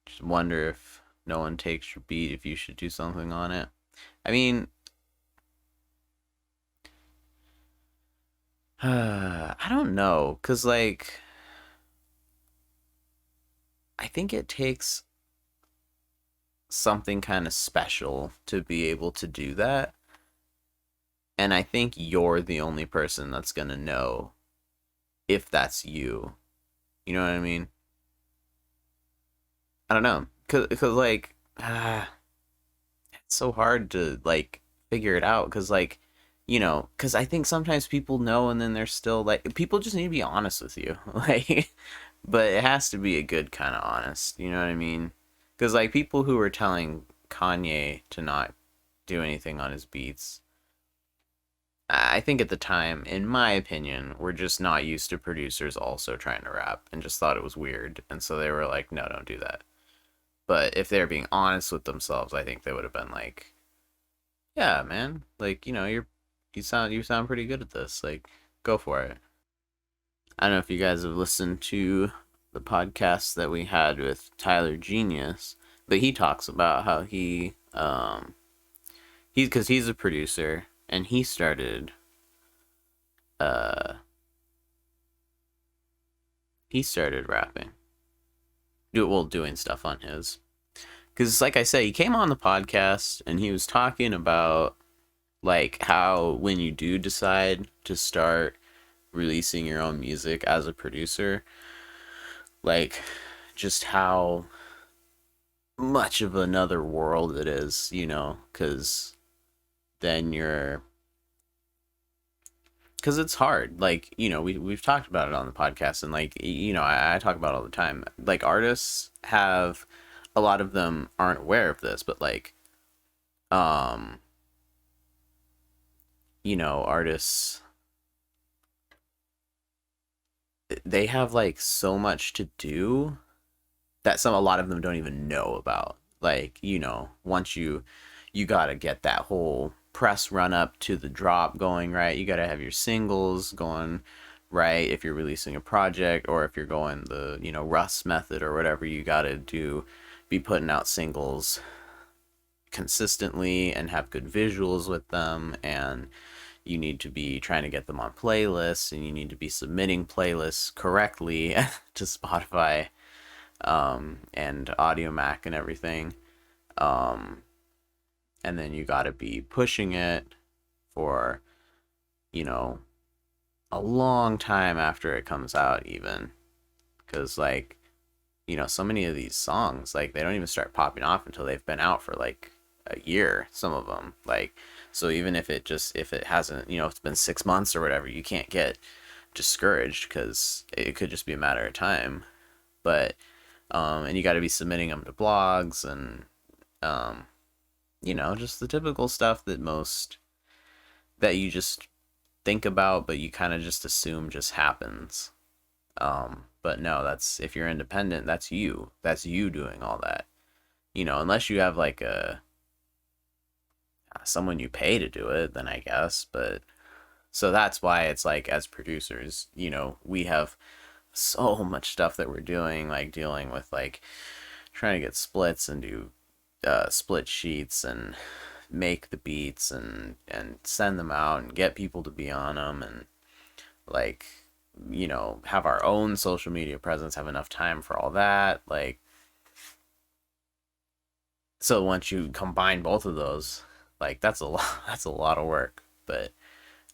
Just wonder if no one takes your beat, if you should do something on it. I mean, I don't know, cause like I think it takes something kind of special to be able to do that, and I think you're the only person that's gonna know if that's you. You know what I mean? I don't know, cause like it's so hard to like figure it out, cause like cause I think sometimes people know and then they're still like people just need to be honest with you, like, but it has to be a good kind of honest. You know what I mean? Cause like people who were telling Kanye to not do anything on his beats, I think at the time, in my opinion, were just not used to producers also trying to rap and just thought it was weird, and so they were like, no, don't do that. But if they're being honest with themselves, I think they would have been like, "Yeah, man, like you sound pretty good at this. Like, go for it." I don't know if you guys have listened to the podcast that we had with Tyler Genius, but he talks about how he's a producer and uh he started rapping, doing stuff on his. Because like I said, he came on the podcast and he was talking about like how when you do decide to start releasing your own music as a producer, like just how much of another world it is, because then you're because it's hard. Like, we've talked about it on the podcast, and like, I talk about it all the time. Like, artists have a lot of them aren't aware of this, but like, um, artists, they have like so much to do that a lot of them don't even know about. Like, once you got to get that whole press run up to the drop going right. You got to have your singles going right if you're releasing a project, or if you're going the, Russ method or whatever, you got to do be putting out singles consistently and have good visuals with them, and you need to be trying to get them on playlists, and you need to be submitting playlists correctly to Spotify, and Audio Mac and everything. Um, and then you got to be pushing it for, you know, a long time after it comes out, even. Because, like, so many of these songs, like, they don't even start popping off until they've been out for, like, a year, some of them. Like, so even if it hasn't, it's been 6 months or whatever, you can't get discouraged because it could just be a matter of time. But, and you got to be submitting them to blogs and, um, just the typical stuff that you just think about, but you kind of just assume just happens. But no, that's if you're independent, that's you. That's you doing all that. Unless you have like a someone you pay to do it, then I guess. But so that's why it's like as producers, we have so much stuff that we're doing, like dealing with like trying to get splits and do split sheets and make the beats and send them out and get people to be on them, and like have our own social media presence, have enough time for all that, like, so once you combine both of those, like that's a lot that's a lot of work. But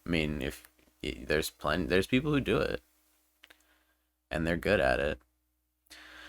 I mean, if there's people who do it and they're good at it,